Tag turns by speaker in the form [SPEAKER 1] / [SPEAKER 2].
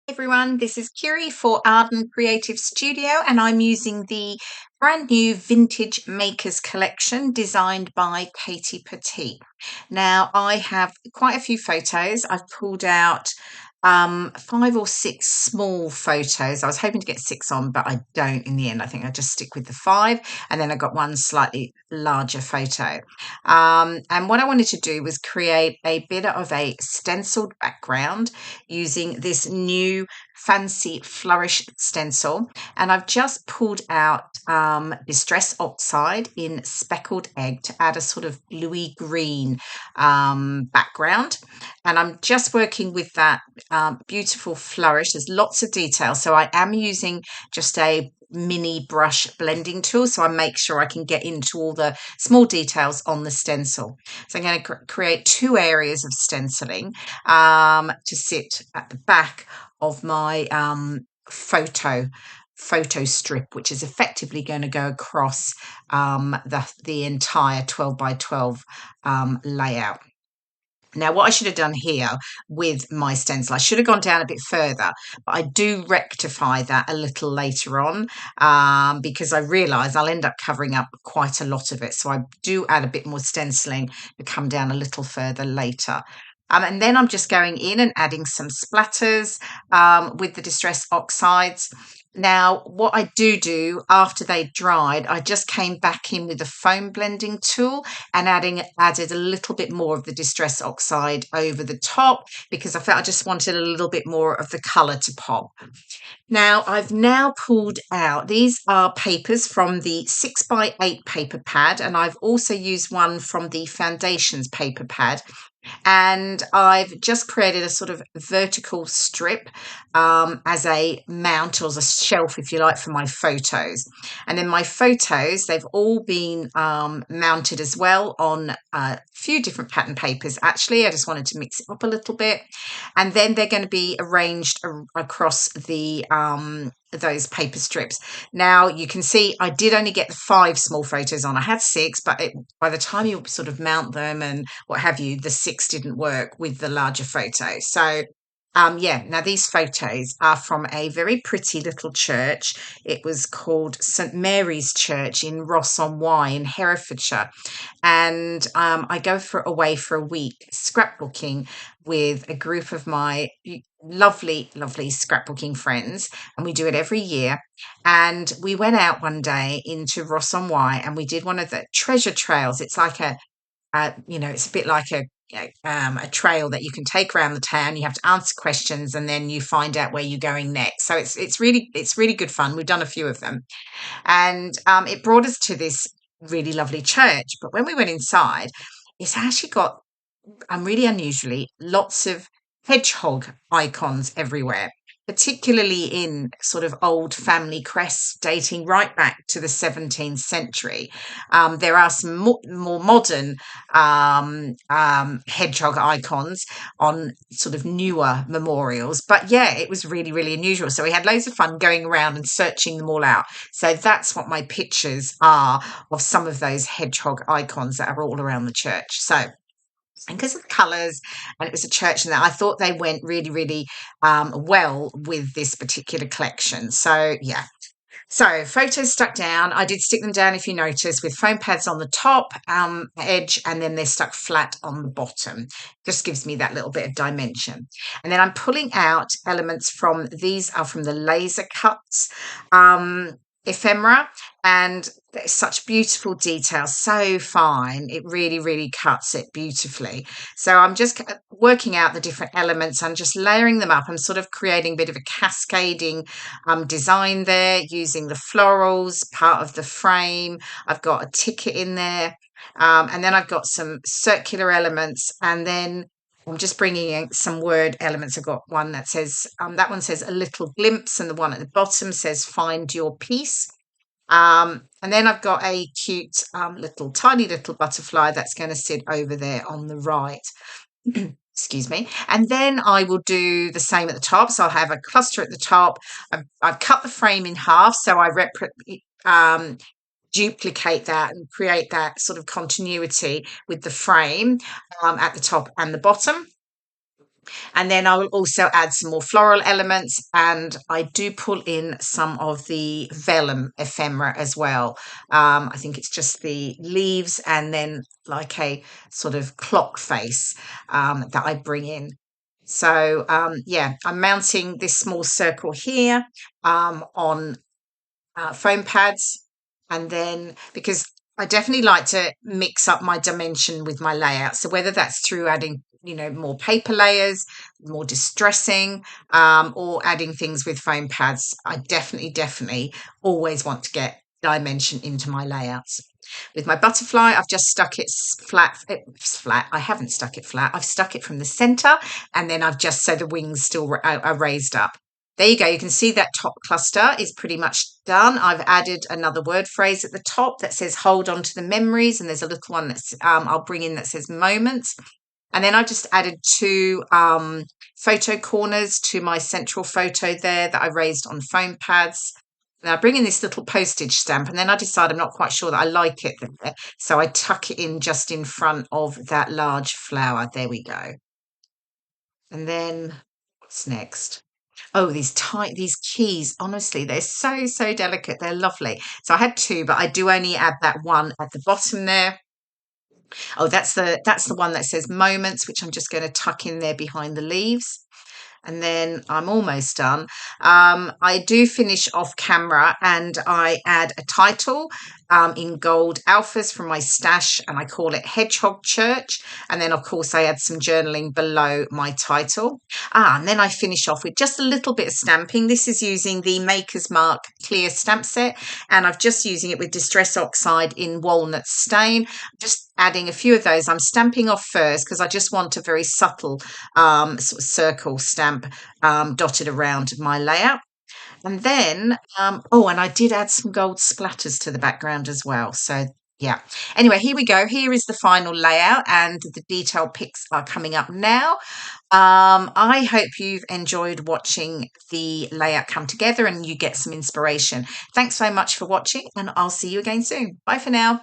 [SPEAKER 1] Everyone, this is KIREI for Arden Creative Studio, and I'm using the brand new Vintage Makers collection designed by Katie Pertiet. Now, I have quite a few photos. I've pulled out 5 or 6 small photos. I was hoping to get 6 on, but I don't in the end. I think I just stick with the 5, and then I got one slightly larger photo. And what I wanted to do was create a bit of a stenciled background using this new Fancy Flourish Stencil. And I've just pulled out Distress Oxide in Speckled Egg to add a sort of bluey green background. And I'm just working with that beautiful flourish. There's lots of detail. So I am using just a mini brush blending tool, so I make sure I can get into all the small details on the stencil. So I'm going to create 2 areas of stenciling to sit at the back of my photo strip, which is effectively going to go across the entire 12 by 12 layout. Now, what I should have done here with my stencil, I should have gone down a bit further, but I do rectify that a little later on because I realise I'll end up covering up quite a lot of it. So I do add a bit more stenciling to come down a little further later. And then I'm just going in and adding some splatters with the Distress Oxides. Now, what I do after they dried, I just came back in with a foam blending tool and added a little bit more of the Distress Oxide over the top because I felt I just wanted a little bit more of the colour to pop. Now, I've now pulled out, these are papers from the 6x8 paper pad, and I've also used one from the Foundations paper pad. And I've just created a sort of vertical strip as a mount or as a shelf, if you like, for my photos. And then my photos, they've all been mounted as well on a few different pattern papers. Actually, I just wanted to mix it up a little bit. And then they're going to be arranged across the those paper strips. Now you can see I did only get the 5 small photos on. I had 6, but by the time you sort of mount them and what have you, the 6 didn't work with the larger photo. So yeah, now these photos are from a very pretty little church. It was called St Mary's Church in Ross-on-Wye in Herefordshire. And I go away for a week scrapbooking with a group of my lovely scrapbooking friends, and we do it every year. And we went out one day into Ross-on-Wye and we did one of the treasure trails. It's like it's a bit like a trail that you can take around the town. You have to answer questions and then you find out where you're going next. So it's really good fun. We've done a few of them, and it brought us to this really lovely church. But when we went inside, it's actually got really unusually lots of hedgehog icons everywhere, particularly in sort of old family crests dating right back to the 17th century. There are some more modern hedgehog icons on sort of newer memorials, but yeah, it was really unusual. So we had loads of fun going around and searching them all out. So that's what my pictures are of some of those hedgehog icons that are all around the church. So, and because of the colours, and it was a church and that, I thought they went really well with this particular collection. So yeah, so photos stuck down. I did stick them down, if you notice, with foam pads on the top edge, and then they're stuck flat on the bottom. Just gives me that little bit of dimension. And then I'm pulling out elements from, these are from the laser cuts ephemera, and there's such beautiful detail, so fine. It really cuts it beautifully. So I'm just working out the different elements. I'm just layering them up. I'm sort of creating a bit of a cascading design there using the florals, part of the frame. I've got a ticket in there. And then I've got some circular elements, and then I'm just bringing in some word elements. I've got one that says, that one says a little glimpse, and the one at the bottom says find your piece. And then I've got a cute tiny little butterfly that's going to sit over there on the right. Excuse me. And then I will do the same at the top. So I'll have a cluster at the top. I've cut the frame in half, so I duplicate that and create that sort of continuity with the frame at the top and the bottom. And then I will also add some more floral elements, and I do pull in some of the Vellum ephemera as well. I think it's just the leaves and then like a sort of clock face that I bring in. So yeah, I'm mounting this small circle here on foam pads, and then because I definitely like to mix up my dimension with my layout, so whether that's through adding more paper layers, more distressing, or adding things with foam pads, I definitely always want to get dimension into my layouts. With my butterfly, I've just stuck it flat. It's flat. I haven't stuck it flat. I've stuck it from the center, and then I've just so the wings still are raised up. There you go. You can see that top cluster is pretty much done. I've added another word phrase at the top that says hold on to the memories. And there's a little one that's I'll bring in that says moments. And then I just added two photo corners to my central photo there that I raised on foam pads. Now I bring in this little postage stamp, and then I decide I'm not quite sure that I like it there. So I tuck it in just in front of that large flower. There we go. And then what's next? Oh, these keys, honestly, they're so delicate. They're lovely. So I had two, but I do only add that one at the bottom there. Oh, that's the one that says moments, which I'm just going to tuck in there behind the leaves. And then I'm almost done. I do finish off camera and I add a title in gold alphas from my stash, and I call it Hedgehog Church. And then, of course, I add some journaling below my title. And then I finish off with just a little bit of stamping. This is using the Maker's Mark clear stamp set, and I'm just using it with Distress Oxide in Walnut Stain. Just adding a few of those. I'm stamping off first because I just want a very subtle sort of circle stamp dotted around my layout. And then, oh, and I did add some gold splatters to the background as well. So, yeah. Anyway, here we go. Here is the final layout, and the detail pics are coming up now. I hope you've enjoyed watching the layout come together and you get some inspiration. Thanks so much for watching, and I'll see you again soon. Bye for now.